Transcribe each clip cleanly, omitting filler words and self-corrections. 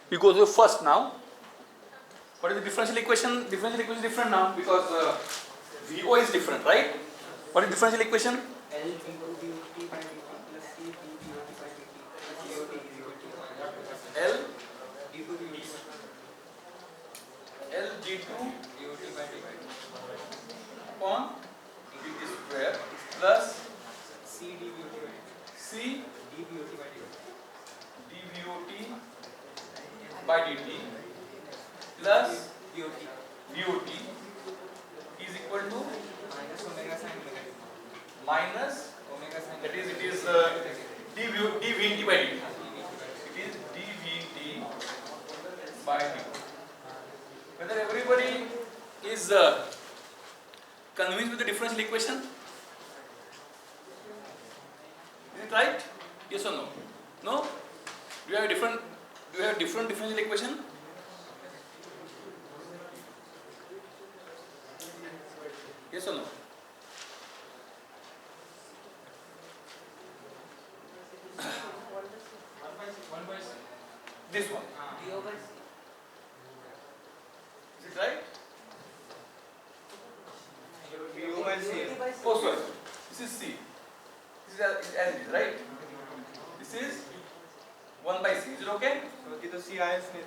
We go to the first now. What is the differential equation? Differential equation is different now because VO is different, right? What is differential equation? L into dut by dt plus C dut by dt plus dot is equal to L d2 dt L G2 dut by dt upon dt square plus C dut by dt C dvot by dt dVOT by dt plus dot VOT is equal to minus omega sin omega t minus, omega sin that is it is dVT by dt. It is dVT by dt. Whether everybody is convinced with the differential equation? Is it right? Yes or no? No? Do you have a different differential equation? Yes or no? This one. d by c Is it right? d by c Oh, sorry. This is C. This is as it is, right? This is 1 by C. Is it okay? तो तिथं सी आहेच नाही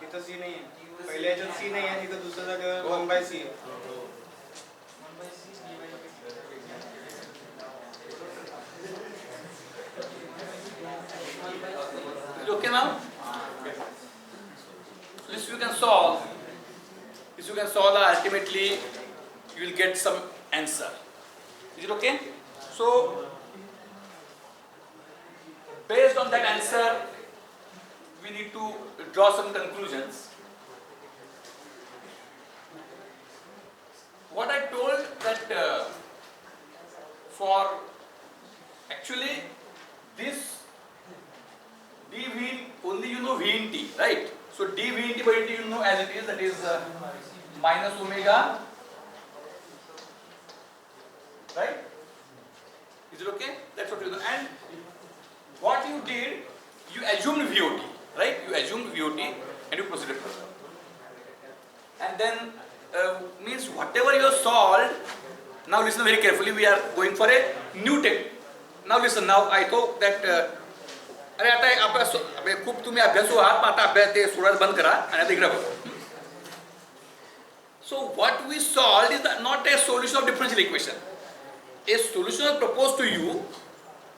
तिथं सी नाही आहे पहिल्या ह्याच्यात सी नाही आहे तिथं दुसऱ्या जागेवर 1/c आहे 1 by c d by dt Is it okay now? So this you can solve. This you can solve, ultimately you will get some answer. Is it okay? So based on that answer, we need to draw some conclusions. What I told that for actually this dV, only you know V in T, right? So dV in T by dt you know as it is, that is minus omega, right? Is it okay? That's what you know. And what you did, you assumed VOT, right? You assumed VOT and you proceeded further. And then means whatever you have solved, now listen very carefully, we are going for a new technique. Now listen, now I thought that अरे आता अभ्यास खूप तुम्ही अभ्यासू आहात, आता अभ्यास ते सोडायला बंद करा आणि आता इकडे बघा. So what we solved is not a solution of differential equation. A solution is proposed to you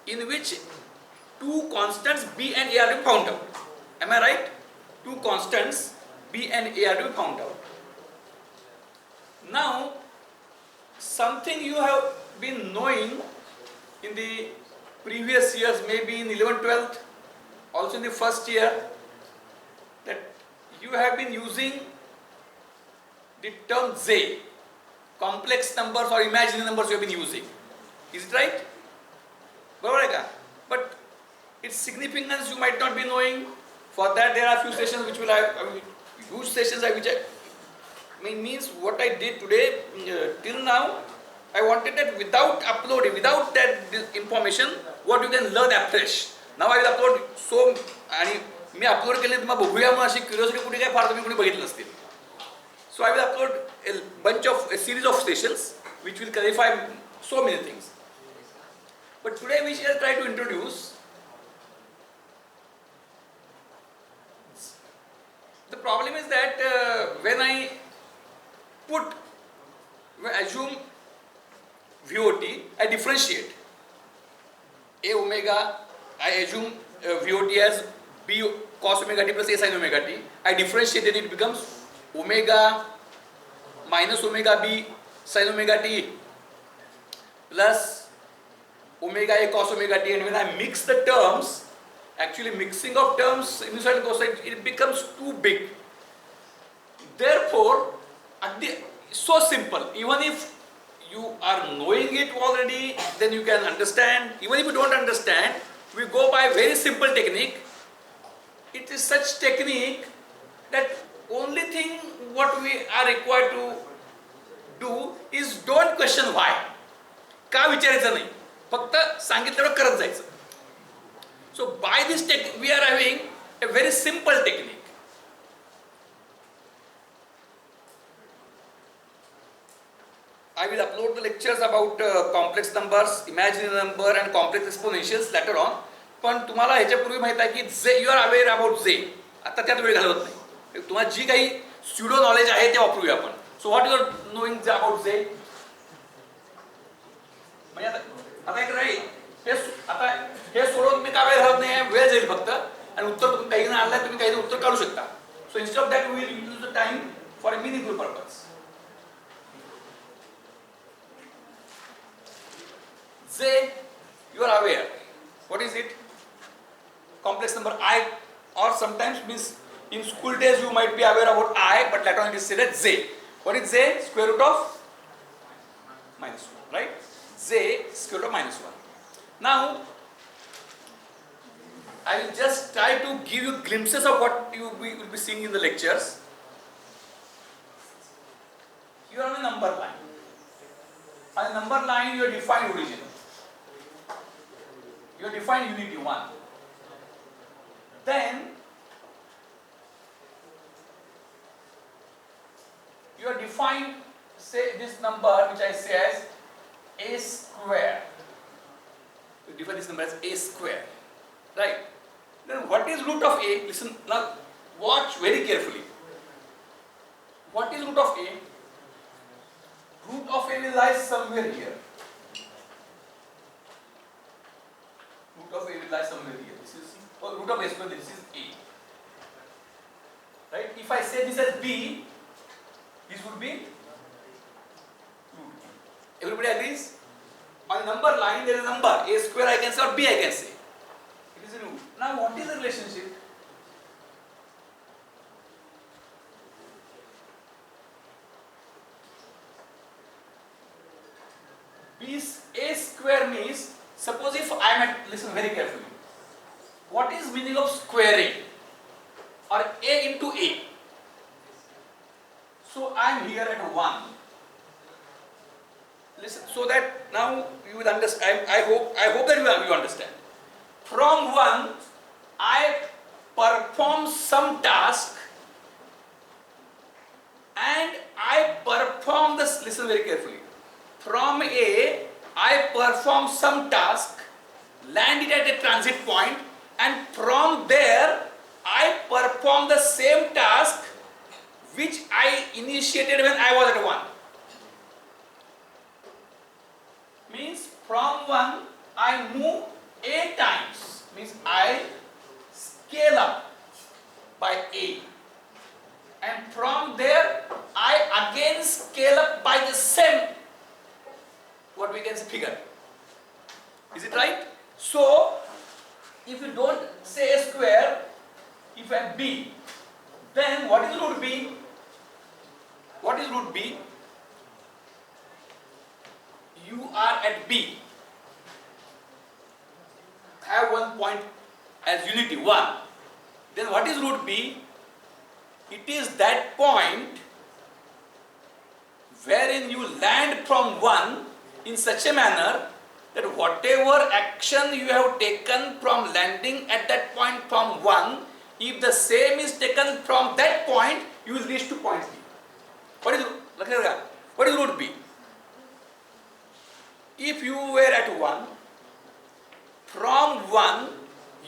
in which two constants B and A are to be found out. Am I right? Two constants B and A are to be found out. Now, something you have been knowing in the previous years, maybe in 11th, 12th, also in the first year, that you have been using the term Z, complex numbers or imaginary numbers you have been using. Is it right? But its significance you might not be knowing. For that there are few sessions which will have, huge sessions which means what I did today till now, I wanted that without uploading, without that information, what you can learn afresh. Now I will upload so, आणि मी upload केले तुम्हाला बघूया म्हणून अशी curiosity कुठे काय फार तुम्ही कुठे बघितलं नसतील. So I will upload a bunch of a series of sessions which will clarify so many things. But today we shall try to introduce the problem is that when I assume VOT, I differentiate A omega, I assume VOT as B cos omega t plus A sin omega t. I differentiate it, it becomes omega minus omega B sin omega t plus omega A cos omega t, and when I mix the terms, actually mixing of terms inside and cosine, it becomes too big. Therefore, so simple, even if you are knowing it already, then you can understand. Even if you don't understand, we go by very simple technique. It is such technique that only thing what we are required to do is don't question why. का विचारायचं नाही, फक्त सांगितलं करत जायचं. So by this technique we are having A very simple technique. I will upload the lectures about complex numbers, imaginary number and complex exponentials later on. पण तुम्हाला ह्याच्यापूर्वी माहित आहे की जे यू आर अवेअर अबाउट जे, आता त्यात वेळ घालवत नाही. तुम्हाला जी काही स्युडो नॉलेज आहे ते वापरूया आपण. So what you're knowing about J, म्हणजे आता एक राहील आता हे सोडवून मी का वेळ घालत नाही, वेळ जाईल फक्त, आणि उत्तर तुम्ही काही जण आणलं तुम्ही काही उत्तर काढू शकता. So instead of that we will use the time for a meaningful purpose. J, you are aware. What is it? Complex number I, or sometimes means in school days you might be aware about I, but later on it is said as J. What is J? Square root of minus 1, right? J, square root of minus 1. Now, I will just try to give you glimpses of what you will be seeing in the lectures. You are on a number line. On a number line you have defined origin. You have defined unity 1. Then you have defined, say, this number which I say as a square. You define this number as a square, right? Then what is root of a? Listen now, watch very carefully. What is root of a? Root of a will lie somewhere here. Root of a will lie somewhere here. This is root of a square. This is a. Right? If I say this as b, this would be root b. Everybody agrees? On the number line there is a number a square I can say or b I can say. It is a root. Now what is the relationship? B a square means, suppose if I am at, listen very carefully, what is meaning of squaring or a into a? So I am here at 1. Listen, so that now you will understand. I hope that you understand. From 1 I perform some task and I perform this, listen very carefully. From A, I perform some task, land it at a transit point, and from there, I perform the same task which I initiated when I was at 1. Means from 1, I move A times, means I scale up by A. And from there, I again scale up by the same, what we can figure. Is it right? So, if you don't say a square, if I have b, then what is root b? What is root b? You are at b. Have one point as unity 1. Then what is root b? It is that point wherein you land from 1 in such a manner that whatever action you have taken from landing at that point from 1, if the same is taken from that point, you will reach to point B. What is root B? If you were at 1, from 1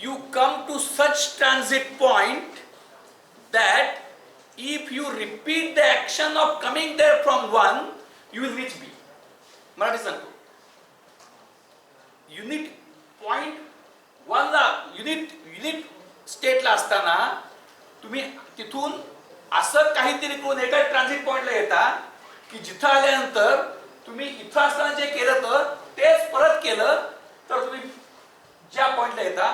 you come to such transit point that if you repeat the action of coming there from 1, you will reach B. Marathi सांगतो, unit point 1 ला unit स्टेटला असताना तुम्ही तिथून असं काहीतरी करून एका transit पॉइंटला येता की जिथं आल्यानंतर तुम्ही इथं असताना जे केलं तर तेच परत केलं तर तुम्ही ज्या पॉइंटला येता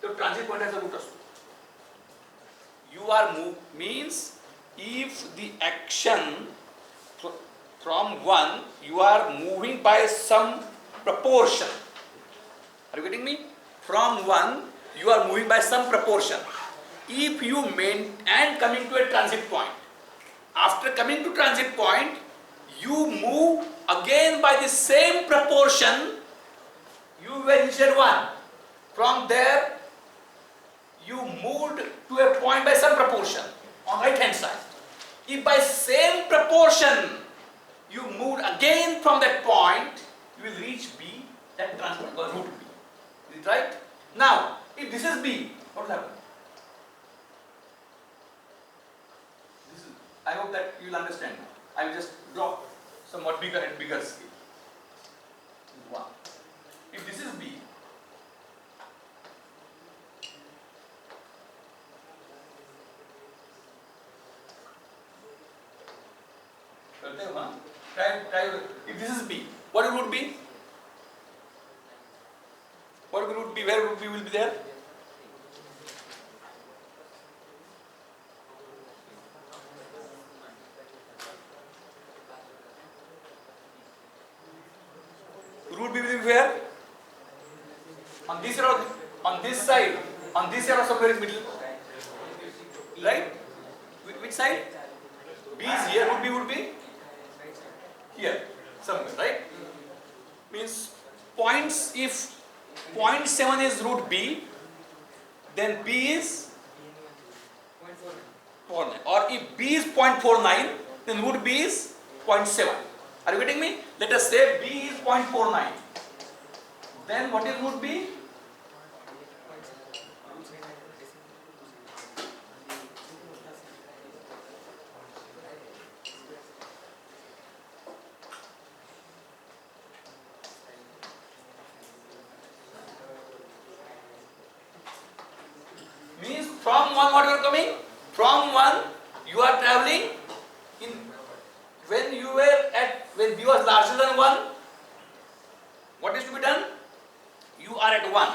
तो ट्रान्झिट पॉइंटचा रूट असतो. You are move means if the action from 1 you are moving by some proportion. Are you getting me? From 1 you are moving by some proportion. If you and coming to a transit point, after coming to transit point you move again by the same proportion you were initiated 1. From there you moved to a point by some proportion on right hand side. If by same proportion you moved again from that point, you will reach B, that transport or root B. Is it right? Now, if this is B, what will happen? I hope that you will understand. I will just draw somewhat bigger and bigger scale. 1. If this is B, if this is B, what will root B? What will root B? Where root B will be there? Root B will be where? On this side or on this side? On this side or somewhere in middle? Right? Which side? B is here, root B would be here, somewhere, right? Means points, if 0.7 is root B, then B is 0.49. Or if B is 0.49, then root B is 0.7. Are you getting me? Let us say B is 0.49. Then what is root B? Means from 1 what you are coming? From 1 you are traveling in, when B was larger than 1, what is to be done? You are at 1.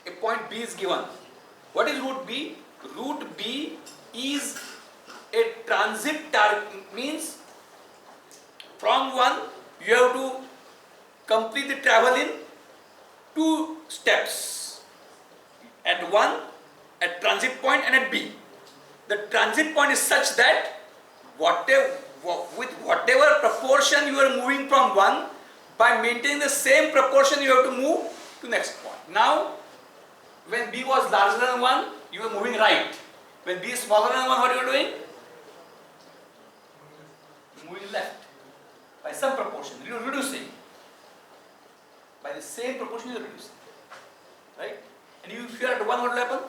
A point B is given. What is root B? Root B is a transit target, means from 1 you have to complete the travel in 2 steps. At 1, at transit point, and at B. The transit point is such that with whatever proportion you are moving from 1, by maintaining the same proportion you have to move to next point. Now, when B was larger than 1, you are moving right. When B is smaller than 1, what are you doing? Moving left. By some proportion, you are reducing. By the same proportion you are reducing. Right? And if you are at 1, what will happen?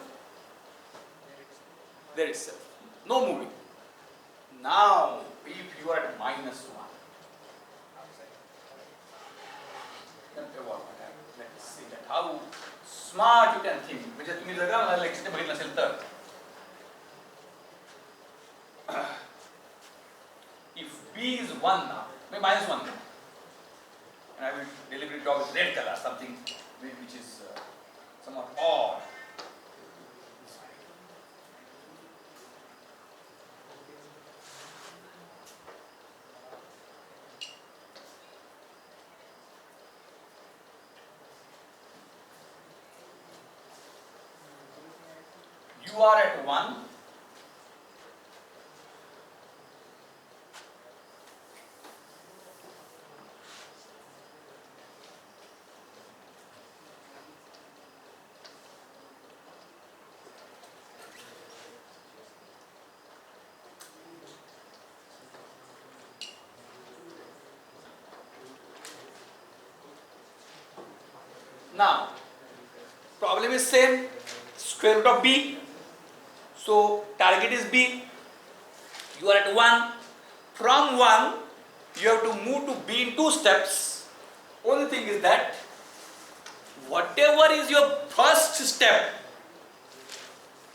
There itself. No moving. Now, if you are at -1, let's see that how smart you can think. म्हणजे तुम्ही जर का मला lecture बघितलं असेल तर, if B is 1 now, maybe -1 now, and I will deliberately draw with red color something which is somewhat odd. You are at 1. Now, problem is same, square root of B. So, target is B. You are at 1. From 1, you have to move to B in 2 steps. Only thing is that, whatever is your first step,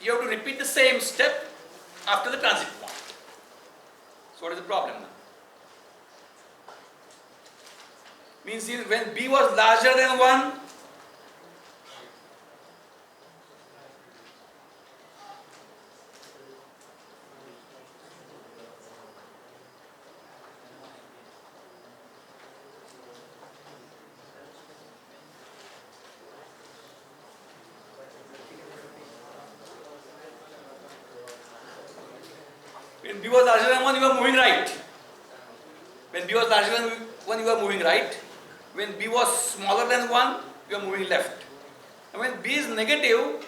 you have to repeat the same step after the transit point. So, what is the problem now? Means when B was larger than 1, when B was larger than 1, you are moving right. When B was larger than 1, you are moving right. When B was smaller than 1, you are moving left. And when B is negative,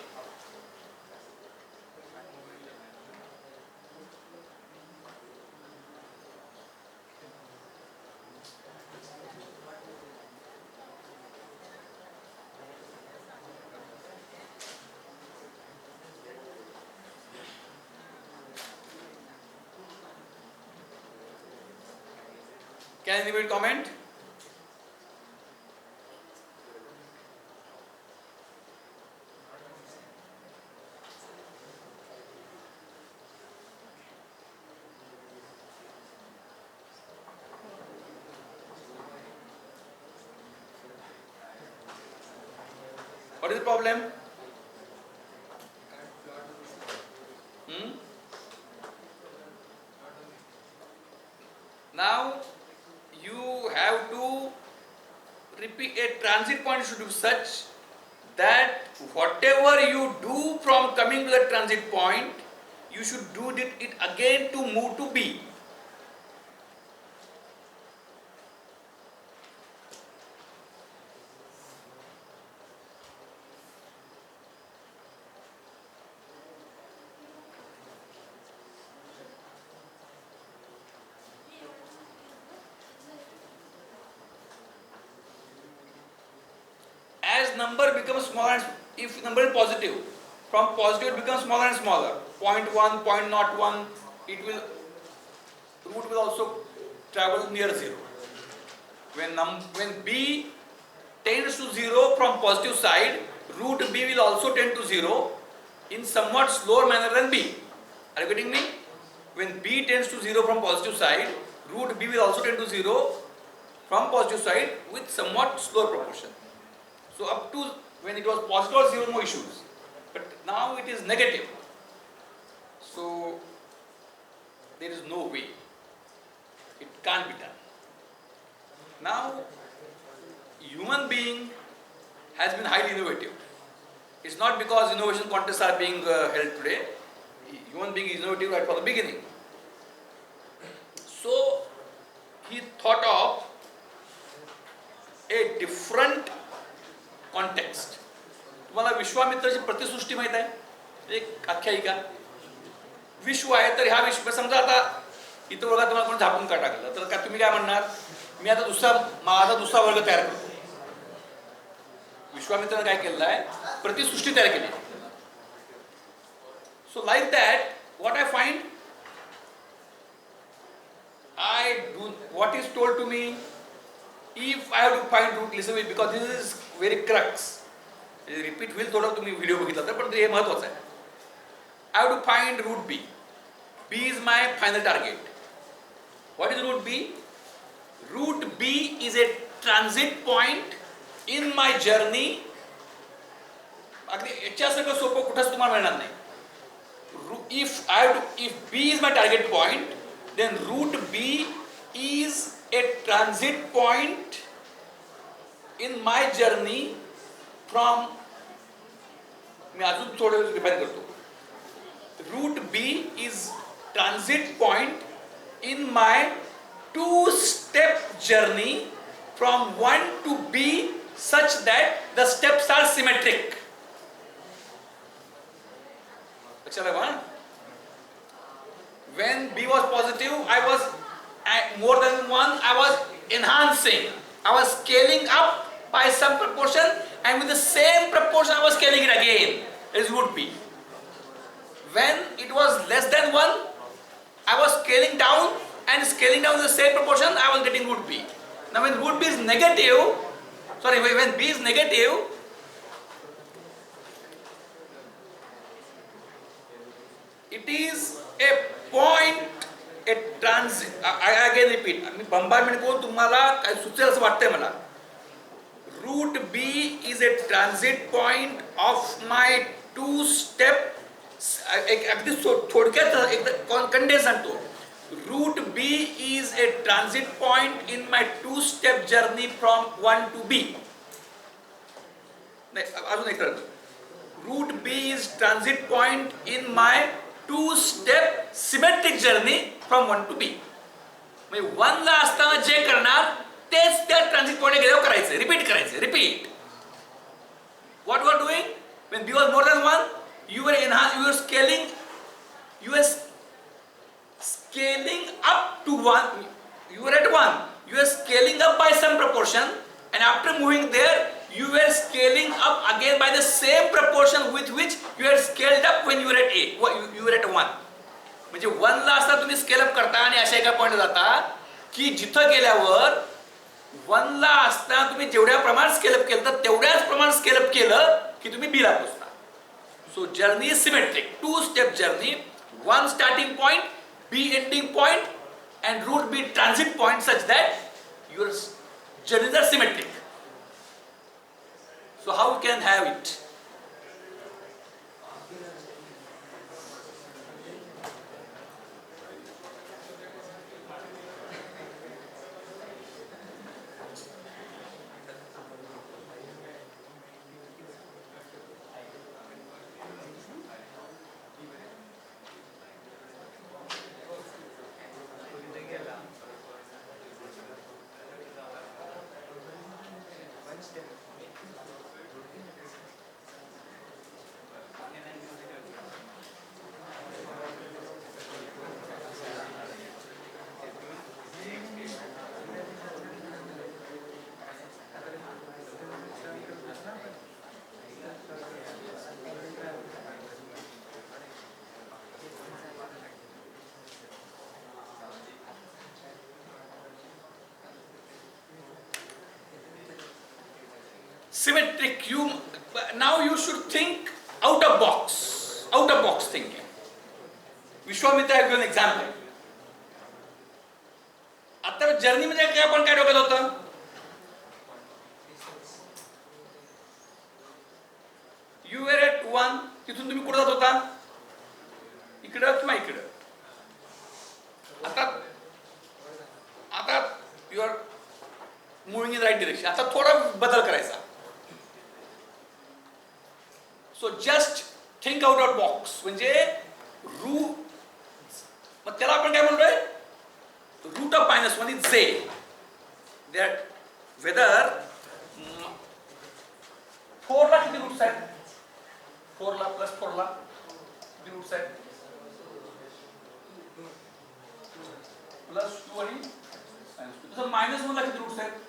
Can anybody comment? What is the problem? Now you have to repeat. A transit point should be such that whatever you do from coming to the transit point, you should do it again to move to B. As number becomes smaller, and if number is positive, from positive it becomes smaller and smaller. 0.1, 0.01, it will root will also travel near 0. When B tends to 0 from positive side, root B will also tend to 0 in somewhat slower manner than B. Are you getting me? When B tends to 0 from positive side, root B will also tend to 0 from positive side with somewhat slower proportion. So up to when it was positive or 0, no issues. But now it is negative. So there is no way. It can't be done. Now human being has been highly innovative. It's not because innovation contests are being held today. Human being is innovative right from the beginning. So he thought of a different context. तुम्हाला विश्वामित्राची प्रतिसृष्टी माहित आहे? एक आख्यायिका. विश्व आहे तर ह्या विश्व समजा आता इथं वर्गात तुम्हाला कोणी झापून का टाकलं तर का तुम्ही काय म्हणणार? मी आता माझा दुसरा वर्ग तयार करतो. विश्वामित्राने काय केलेलं आहे? प्रतिसृष्टी तयार केली. So like that what I find, I do what is told to me. If I have to find root, listen to me because this is very crux. Repeat will थोडा तुम्ही व्हिडिओ बघितला तर पण हे महत्त्वाचं आहे. I have to find root B. B is my final target. What is root B? Root B is a transit point in my journey. अगदी याच्यासारखं सोपं कुठंच तुम्हाला मिळणार नाही. If B is my target point, then root B is a transit point in my journey from, मी अजून थोडं define करतो. Root B is transit point in my two-step journey from 1 to B such that the steps are symmetric. When B was positive, I was at more than 1, I was enhancing. I was scaling up by some proportion, and with the same proportion I was scaling it again. It is root B. When it was less than 1, I was scaling down and scaling down the same proportion, I was getting root B. Now when root B is negative, when B is negative, it is a point, a transit. I again repeat. Me bombardment करून तुम्हाला काय सुचेल असं वाटतंय मला. Root B is a transit point of my two-step. अगदी थोडक्यात एकदा condense सांगतो. Root B is a transit point in my two-step journey from 1 to B. नाही अजून एक करतो. Root B is transit point in my two-step symmetric journey from 1 to B. म्हणजे 1 ला असताना जे करणार तेच त्या ट्रान्झिट पॉइंटला गेल्यावर करायचं, रिपीट करायचं, repeat. What you are doing when B was more than 1, you were scaling, you were scaling up to 1. You were at 1, you were scaling up by some proportion, and after moving there, you were scaling up again by the same proportion with which you had scaled up when you were at 8. You were at 1. म्हणजे 1 ला असता तुम्ही scale up करता आणि अशा एका पॉइंटला जाता की जिथं गेल्यावर 1 ला असताना तुम्ही जेवढ्या प्रमाणात स्केल अप केलं तर तेवढ्याच प्रमाणात स्केल अप केलं की तुम्ही B ला पोहोचता. सो journey is symmetric, 2 step journey, 1 starting point, B ending point and route B transit point such that your journeys are symmetric. So how we can have it? Symmetric, now you should think out of box thinking. Vishwamitra I give you an example. आता journey म्हणजे काय, आपण काय डोक्यात होतं? You were at 1, तिथून तुम्ही कुठे जात होता? इकडं किंवा इकडं. आता you are moving in right direction. आता थोडा बदल करायचा. So just think out of box. म्हणजे मग त्याला आपण काय म्हणतोय? Root of -1 is Z. That whether 4 ला किती रूट्स आहेत? 4 ला प्लस 4 ला किती रूट्स आहेत? प्लस 2 आणि तसं -1 ला किती रूट्स आहेत?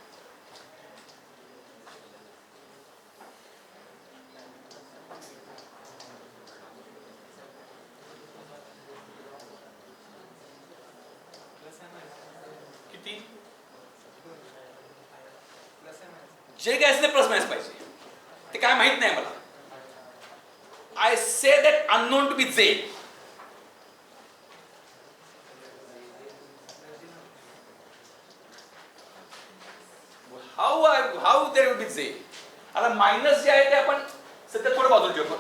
किती? जे काय असेल ते प्लस मायनस पाहिजे. ते काय माहित नाही मला. I say that unknown to be J. How there will be J. आता मायनस जे आहे ते आपण सध्या थोडं बाजूला ठेवू.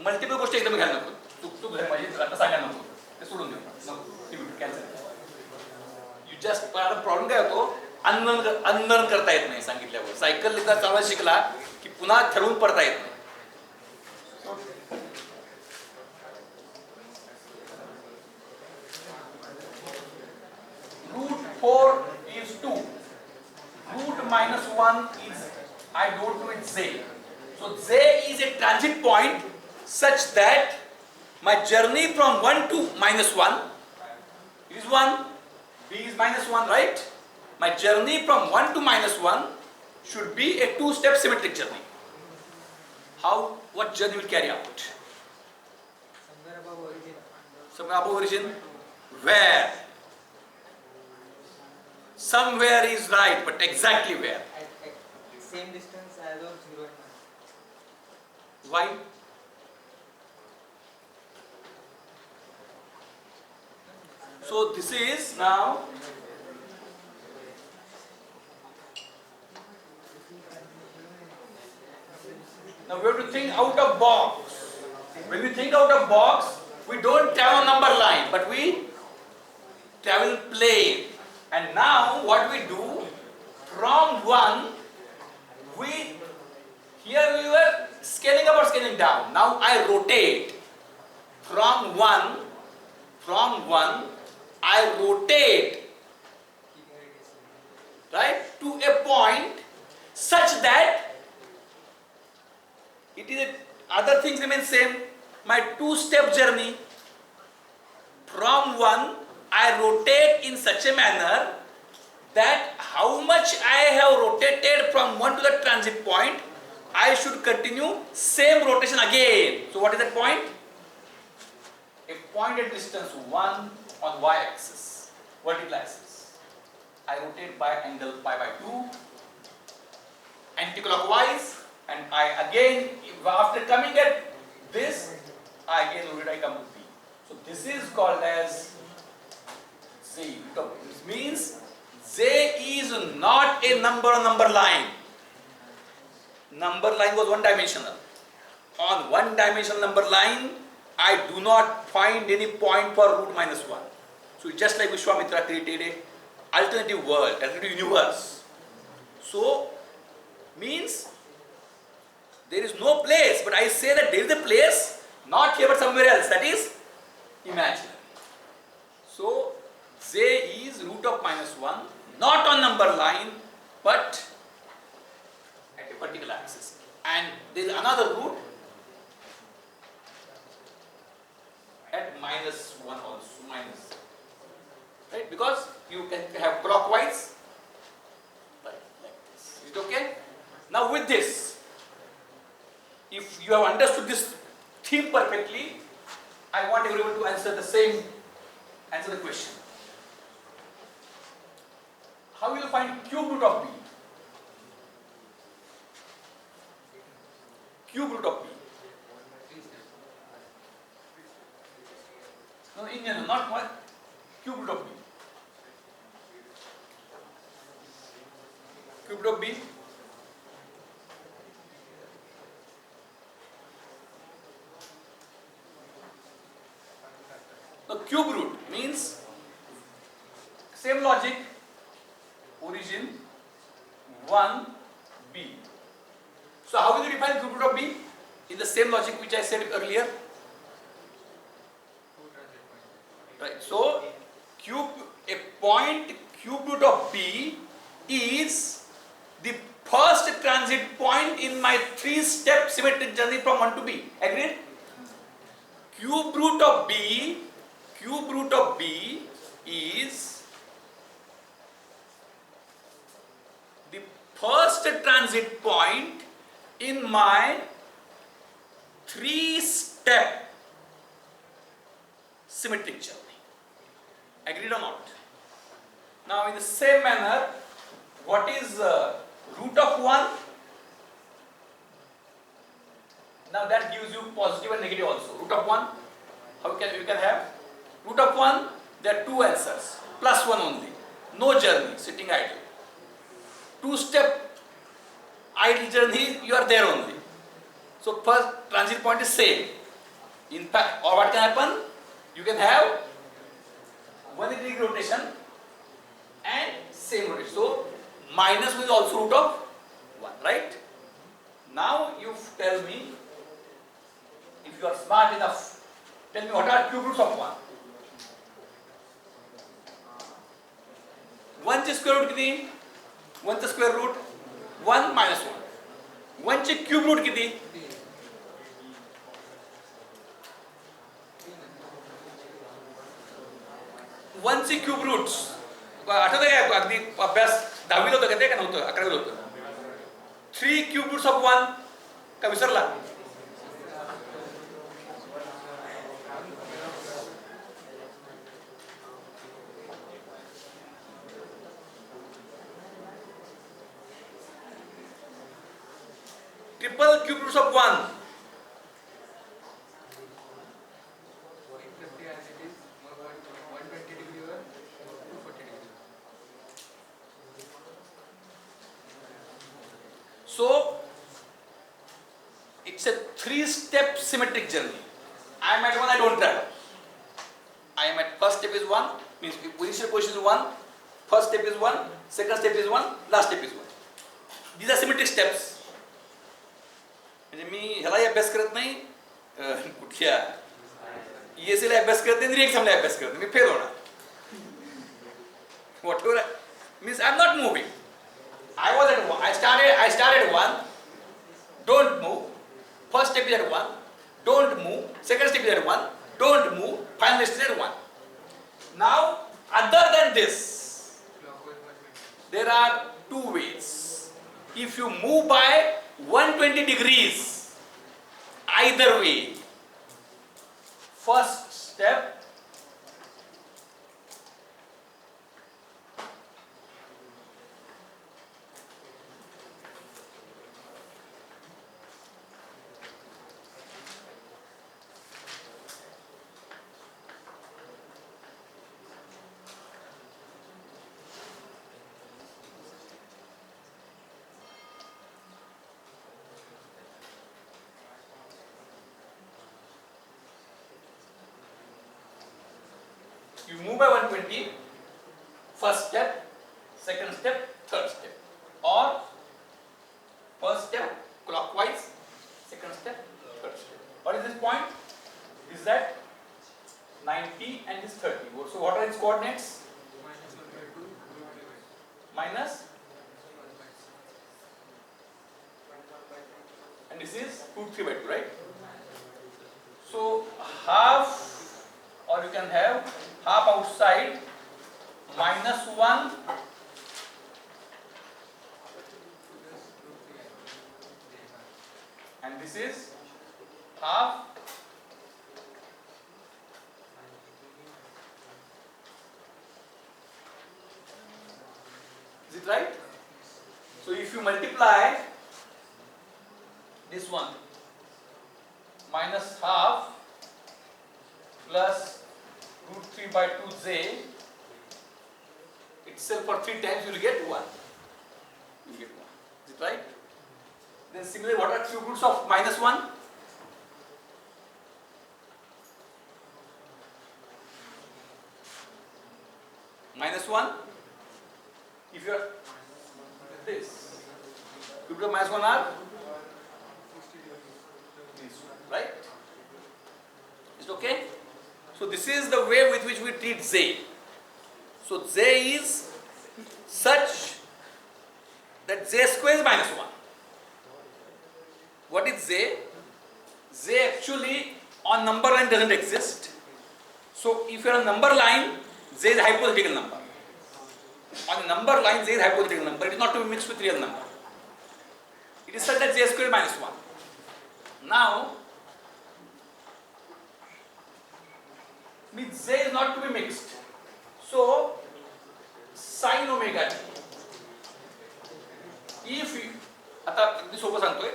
मल्टिपल गोष्टी एकदम घ्यायला नको. चूक म्हणजे आता सांगायला नको. ते सोडून देऊ. नको कॅन्सल. जस्ट प्रॉब्लेम काय होतो, अनलर्न करता येत नाही सांगितल्यावर. सायकल एकदा चालवायला शिकला की पुन्हा ठरवून पडता येत नाही. Root 4 is 2. Root -1 is, I don't know, it's Z. So Z is a transit point such that my journey from 1 to -1 is 1. B is -1, right? My journey from 1 to -1 should be a 2-step symmetric journey. What journey will carry out? Somewhere above origin. Somewhere above origin? Where? Somewhere is right, but exactly where? At same distance as of 0 and 1. Why? So this is now we have to think out of box. When we think out of box, we don't travel number line, but we travel plane. And now what we do, from 1, here we were scaling up or scaling down. Now I rotate from 1, I rotate, right, to a point such that it is other things remain same. My 2-step journey, from 1 I rotate in such a manner that how much I have rotated from 1 to the transit point, I should continue same rotation again. So what is that point? A point at distance 1 on y-axis, vertical axis. I rotate by angle pi by 2 anti-clockwise, and I again, after coming at this, I again rotate, I come to B. So this is called as Z. This means Z is not a number line. Number line was one dimensional. On one dimensional number line, I do not find any point for root minus 1. So just like Vishwamitra created a alternative world, alternative universe. So means there is no place, but I say that there is a place, not here but somewhere else, that is imaginary. So Z is root of minus 1, not on number line, but at a particular axis. And there is another root at minus 1 also, minus. Right? Because you can have clockwise, like this. Is it okay? Now with this, if you have understood this theme perfectly, I want everyone to answer the question. How will you find cube root of B? Cube root of B. No, in general, not one. Cube root of B. Cube root of B. The cube root means same logic, origin 1 B. So how will you define cube root of B? In the same logic which I said earlier. Right. So a point cube root of B is the first transit point in my 3-step symmetric journey from 1 to B. Agreed? Cube root of B is the first transit point in my 3-step symmetric journey. Agreed or not? Now in the same manner, what is root of 1? Now that gives you positive and negative also. Root of 1, how you can have? Root of 1, there are 2 answers, plus 1 only. No journey, sitting idle. 2-step idle journey, you are there only. So first transit point is same. In fact, or what can happen? You can have 180 degree rotation and same rotation. So minus 1 is also root of 1, right? Now you tell me, if you are smart enough, tell me what are cube roots of 1? 1 ची square root किती? 1 चा square root 1 minus 1. 1 ची cube root किती? 1 ची cube roots आठवतं का अगदी अभ्यास 10वीला होतं का ते का नव्हतं 11वीला होतं? 3 cube roots of 1 का विसरला? Triple cube roots of 1. So it's a 3-step symmetric journey. I am at 1, I don't travel. I am at first step is 1, means initial position is 1, first step is 1, second step is 1, last step is 1. These are symmetric steps. म्हणजे मी ह्यालाही अभ्यास करत नाही कुठल्या ESA ला अभ्यास करत नाही एक्झामला अभ्यास करत नाही मी फेल होणार whatever means I am not moving. I was at 1. I started 1. Don't move. First step is at 1. Don't move. Second step is at 1. Don't move. Final step is at 1. Now, other than this, there are 2 ways. If you move by 120 degrees, either way, first step you move by 120, first step, second step, third step, or first step clockwise, second step, third step. What is this point? Is that 90 and this 30. So what are its coordinates? Minus, and this is root 3 by 2, right? So half, or you can have half outside minus 1 and this is half is it right? So if you multiply this one minus half plus root 3 by 2j itself for 3 times you will get 1. You get 1. Is it right? Then similarly, what are 3 roots of minus 1? Minus 1. If you are this, root of minus 1 are right? Is it okay? So this is the way with which we treat z. So z is such that z square is minus 1. What is z? Z actually on number line doesn't exist. So if you are on number line, z is a hypothetical number. On a number line, z is a hypothetical number. It is not to be mixed with real number. It is such that z square is minus 1. Now, means z is not to be mixed. So, sin omega t. If you, आता this सोपं सांगतोय.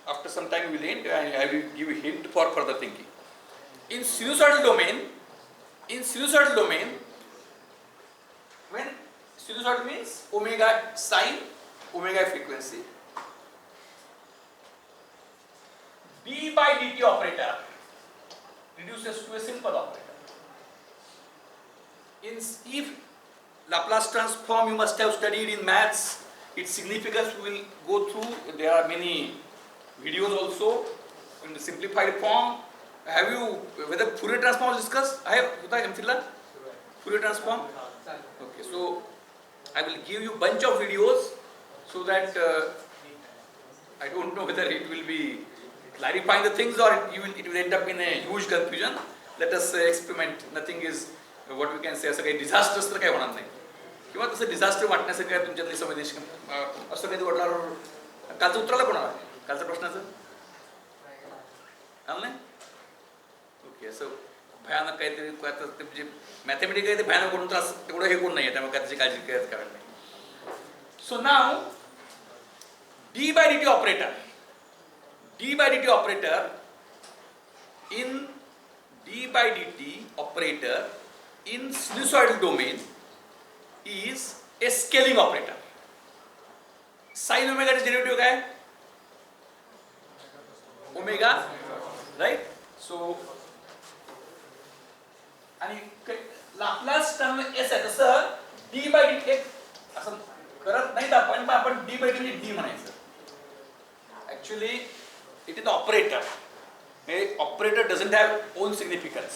After some time we will end. I will give you hint for further thinking. In sinusoidal domain, when sinusoidal means omega sine, omega frequency, d by dt operator reduces to a simple operator. If Laplace transform you must have studied in maths, its significance we will go through. There are many videos also in the simplified form. Have you whether Fourier transform was discussed? I have MPhil Fourier transform. Okay, so I will give you bunch of videos so that I don't know whether it will be clarifying the things or it will end up in a huge confusion. Let us experiment. Nothing is what we can say असं काही disastrous तर काही होणार नाही किंवा तसं disaster वाटण्यासाठी काय तुमच्यातली संवेदनशील असं काही वाटणार कालचं उत्तराला कोणाला कालच्या प्रश्नाचं आलं नाही ओके असं भयानक काहीतरी म्हणजे मॅथमॅटिक्स आहे ते भयानक कोण तर असं तेवढं हे कोण नाही आहे त्यामुळे त्याची काळजी कारण नाही सो नाव D by D operator in d by dt operator in sinusoidal domain is a scaling operator. Sin omega चा derivative काय omega, right? So आणि लाप्लास टर्म एस आहे तसं d by dt असं करत नाहीत आपण d by dt d म्हणायचं actually it is the operator. Operator doesn't have own significance.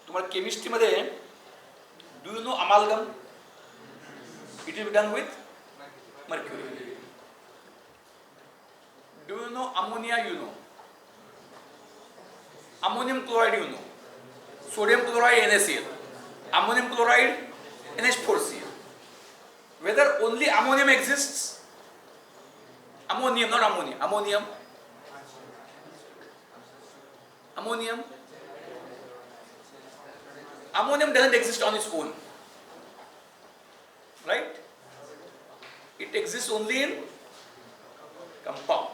तुम्हाला केमिस्ट्री मध्ये do you know amalgam? It is done with mercury. Do you know ammonia? You know. Ammonium chloride you know. Sodium chloride NaCl. Ammonium chloride NH4Cl. Whether only ammonium exists? Ammonium, not ammonia. Ammonium doesn't exist on its own, right? It exists only in compound.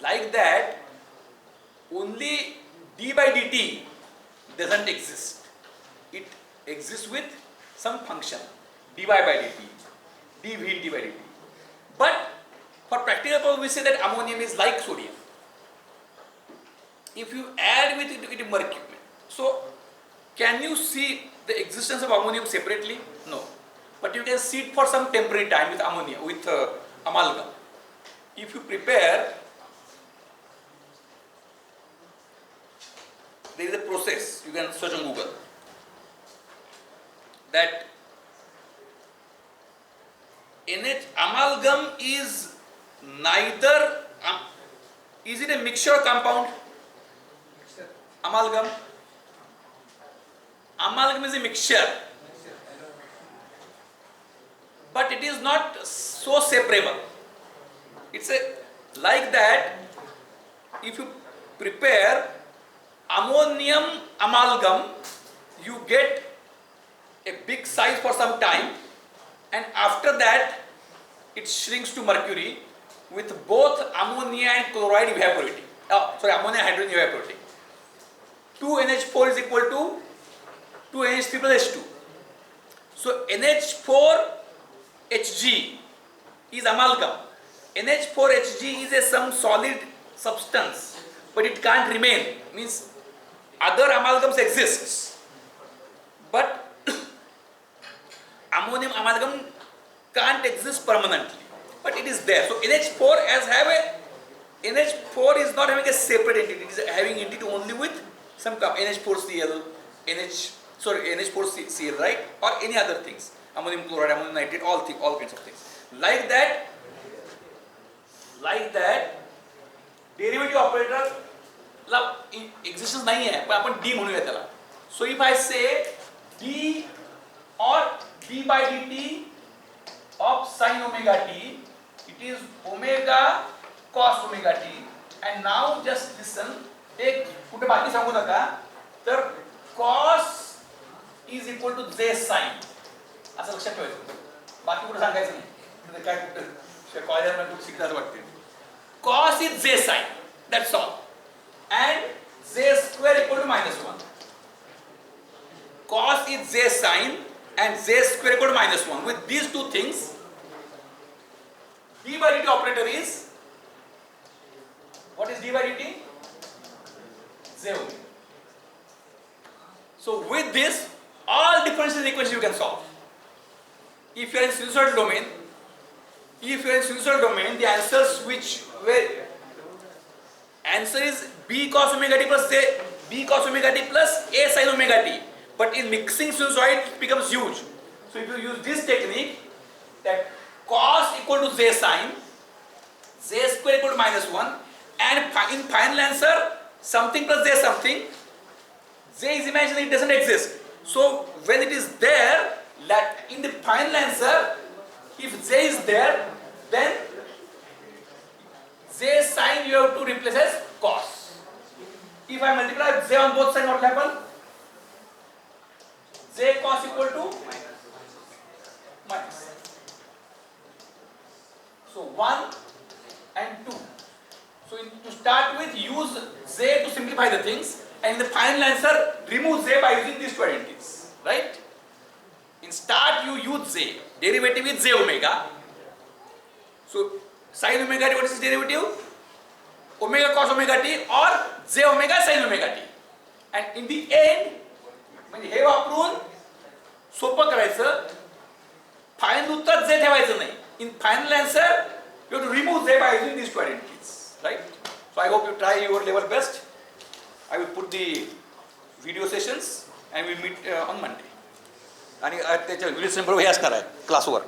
Like that, only d by dt doesn't exist. It exists with some function, dy by dt, dv dy by dt. But for practical purpose, we say that ammonium is like sodium. If you add with it mercury, so Can you see the existence of ammonium separately? No. But you can see it for some temporary time with ammonia, with amalgam. If you prepare, there is a process, you can search on Google, that amalgam is neither, is it a mixture or compound? Amalgam. Amalgam is a mixture, but it is not so separable. It's like that. If you prepare ammonium amalgam, you get a big size for some time, and after that it shrinks to mercury with both ammonia and chloride evaporating. Ammonia and hydrogen evaporating. 2NH4 is equal to 2NH3 plus H2. So NH4Hg is amalgam. NH4Hg is some solid substance, but it can't remain. Means other amalgams exists, but ammonium amalgam can't exist permanently, but it is there. So NH4 NH4 is not having a separate entity. It is having entity only with some NH4Cl, NH4Cl, right? Or any other things, ammonium chloride, ammonium nitrate, all kinds of things. Like that, derivative operator existence नहीं है, पर अपन D म्हणूया त्याला. So if I say D or d by dt of sin omega t, it is omega cos omega t. And now just listen, एक कुठे बाकी सांगू नका, तर cos is equal to j sin, असं लक्षात ठेवायचं. बाकी कुठे सांगायचं नाही, काय कुठे कॉलेजमध्ये कुठे शिकतात वाटते. Cos is j sin, that's all, and j square equal to -1. Cos is j sin and j square equal to -1. With these two things, d by dt operator is, what is d by dt? J omega. So with this, all differential equations you can solve. If you are in sinusoidal domain, the answers answer is b cos omega t plus a sin omega t. But in mixing sinusoid, it becomes huge. So if you use this technique, that cos equal to j sin, j square equal to -1, and in final answer, something plus j something, j is imaginary, it doesn't exist. So when it is there, in the final answer, if j is there, then j sin you have to replace as cos. If I multiply j on both sides, what will happen? J cos equal to minus. So 1 and 2. So to start with, use j to simplify the things, and in the final answer, remove j by using these two identities, right? In start, you use j. Derivative is j omega. So sin omega t, what is its derivative? Omega cos omega t or j omega sin omega t. And in the end, म्हणजे हे वापरून सोपं करायचं, final उत्तर जे ठेवायचं नाही. In final answer, you have to remove j by using these two identities, right? So I hope you try your level best. I will put the video sessions and we meet on Monday. आणि त्याच्या video बरोबर हे असणार आहे class work.